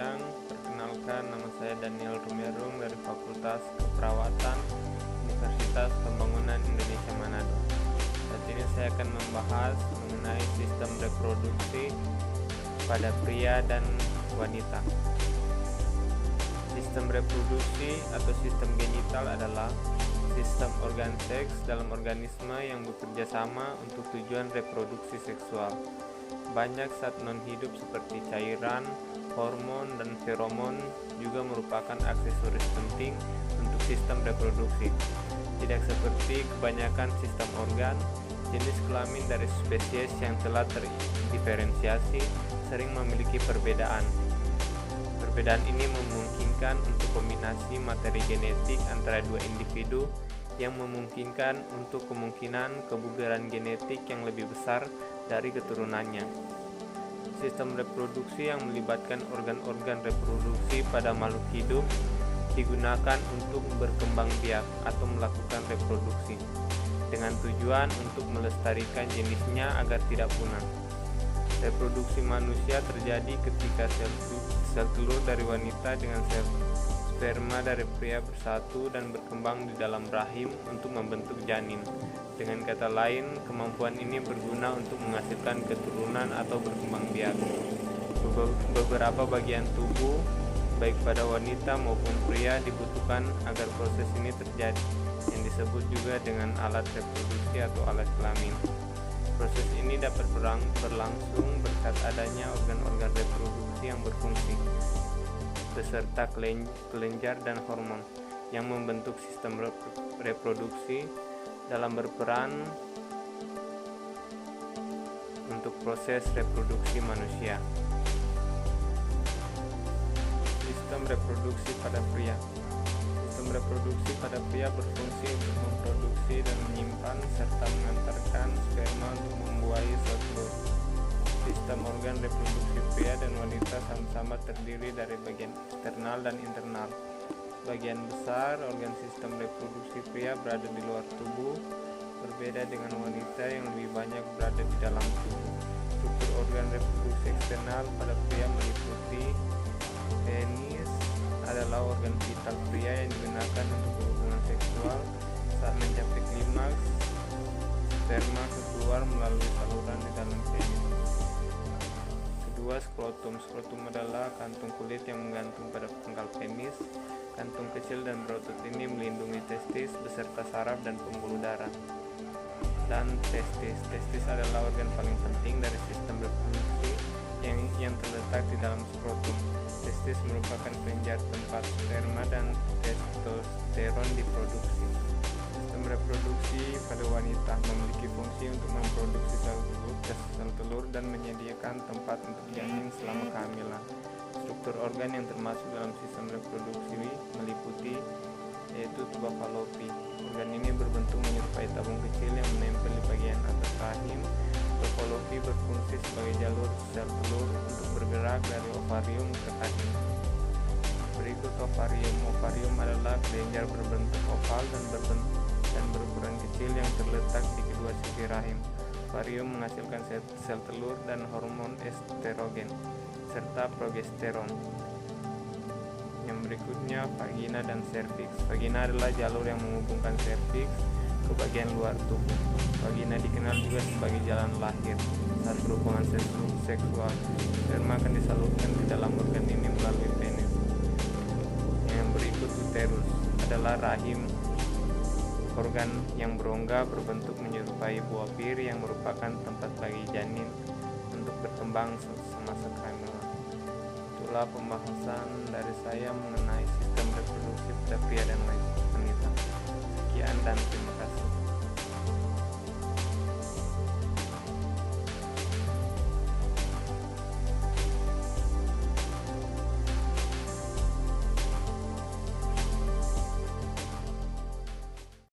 siang. Perkenalkan, nama saya Daniel Rumerung dari Fakultas Keperawatan Universitas Pembangunan Indonesia Manado. Saat ini saya akan membahas mengenai sistem reproduksi pada pria dan wanita. Sistem reproduksi atau sistem genital adalah sistem organ seks dalam organisme yang bekerja sama untuk tujuan reproduksi seksual. Banyak zat non-hidup seperti cairan, hormon, dan feromon juga merupakan aksesoris penting untuk sistem reproduksi. Tidak seperti kebanyakan sistem organ, jenis kelamin dari spesies yang telah terdiferensiasi sering memiliki perbedaan. Perbedaan ini memungkinkan untuk kombinasi materi genetik antara dua individu yang memungkinkan untuk kemungkinan kebugaran genetik yang lebih besar dari keturunannya. Sistem reproduksi yang melibatkan organ-organ reproduksi pada makhluk hidup digunakan untuk berkembang biak atau melakukan reproduksi dengan tujuan untuk melestarikan jenisnya agar tidak punah. Reproduksi manusia terjadi ketika sel telur dari wanita dengan sel sperma dari pria bersatu dan berkembang di dalam rahim untuk membentuk janin. Dengan kata lain, kemampuan ini berguna untuk menghasilkan keturunan atau berkembang biak. Beberapa bagian tubuh, baik pada wanita maupun pria, dibutuhkan agar proses ini terjadi, yang disebut juga dengan alat reproduksi atau alat kelamin. Proses ini dapat berlangsung berkat adanya organ-organ reproduksi yang berfungsi, beserta kelenjar dan hormon yang membentuk sistem reproduksi dalam berperan untuk proses reproduksi manusia. Sistem reproduksi pada pria. Sistem reproduksi pada pria berfungsi untuk memproduksi dan menyimpan serta mengantarkan sperma untuk membuahi sel telur. Sistem organ reproduksi pria dan wanita sama-sama terdiri dari bagian eksternal dan internal. Bagian besar organ sistem reproduksi pria berada di luar tubuh, berbeda dengan wanita yang lebih banyak berada di dalam tubuh. Struktur organ reproduksi eksternal pada pria meliputi penis, adalah organ vital pria yang digunakan untuk berhubungan seksual. Saat mencapai klimaks, sperma keluar melalui saluran di dalam penis. Kedua, skrotum. Skrotum adalah kantung kulit yang menggantung pada pangkal penis. Kantung kecil dan berotot ini melindungi testis beserta saraf dan pembuluh darah. Dan testis. Testis adalah organ paling penting dari sistem reproduksi yang terletak di dalam skrotum. Testis merupakan kelenjar tempat sperma dan testosteron diproduksi. Sistem reproduksi pada wanita memiliki fungsi untuk memproduksi sel telur dan menyediakan tempat untuk janin selama kehamilan. Struktur organ yang termasuk dalam sistem reproduksi meliputi yaitu tuba Fallopi. Organ ini berbentuk menyerupai tabung kecil yang menempel di bagian atas rahim. Tuba Fallopi berfungsi sebagai jalur sel telur untuk bergerak dari ovarium ke rahim. Berikut ovarium. Ovarium adalah kelenjar berbentuk oval dan berukuran kecil yang terletak di kedua sisi rahim. Ovarium menghasilkan sel telur dan hormon estrogen serta progesteron. Yang berikutnya, vagina dan serviks. Vagina adalah jalur yang menghubungkan serviks ke bagian luar tubuh. Vagina dikenal juga sebagai jalan lahir. Saat berhubungan seksual, sperma akan disalurkan ke dalam organ ini melalui penis. Yang berikut, uterus adalah rahim, organ yang berongga berbentuk menyerupai buah bir yang merupakan tempat bagi janin untuk berkembang semasa kehamilan. Itulah pembahasan dari saya mengenai sistem reproduksi pada pria dan wanita. Sekian dan terima kasih.